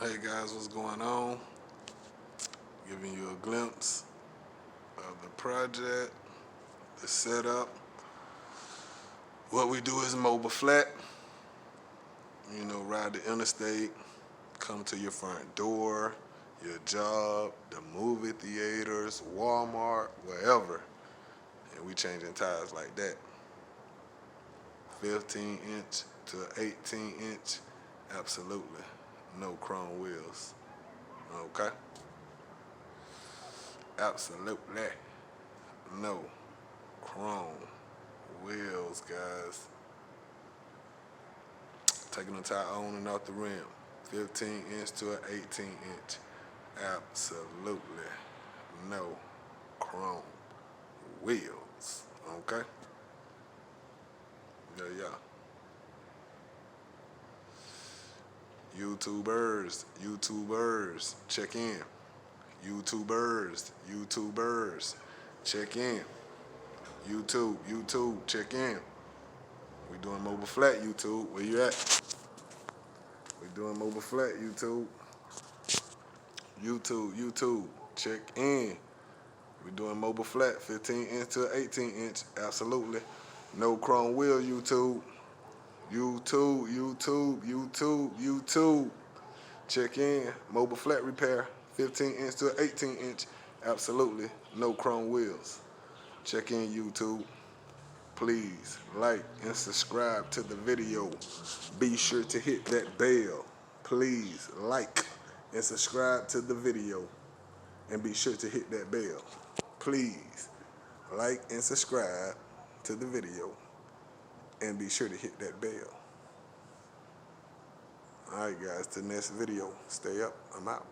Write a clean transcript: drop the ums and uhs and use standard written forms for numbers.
Hey guys, what's going on? Giving you a glimpse of the project, the setup. What we do is mobile flat. Ride the interstate, come to your front door, your job, the movie theaters, Walmart, wherever. And we changing tires like that. 15 inch to 18 inch, absolutely. No chrome wheels. Okay? Absolutely. No chrome wheels, guys. Taking the tire on and off the rim. 15 inch to an 18 inch. Absolutely no chrome wheels. Okay? Yeah. YouTubers, check in. YouTubers, check in. YouTube, check in. We doing mobile flat, YouTube. Where you at? We doing mobile flat, YouTube. YouTube, check in. We doing mobile flat, 15 inch to 18 inch. Absolutely. No chrome wheel, YouTube. YouTube. Check in. Mobile flat repair, 15 inch to 18 inch. Absolutely. No chrome wheels. Check in, YouTube. Please like and subscribe to the video. Be sure to hit that bell. Please like and subscribe to the video. And be sure to hit that bell. Please like and subscribe to the video. And be sure to hit that bell. Alright guys, till next video. Stay up. I'm out.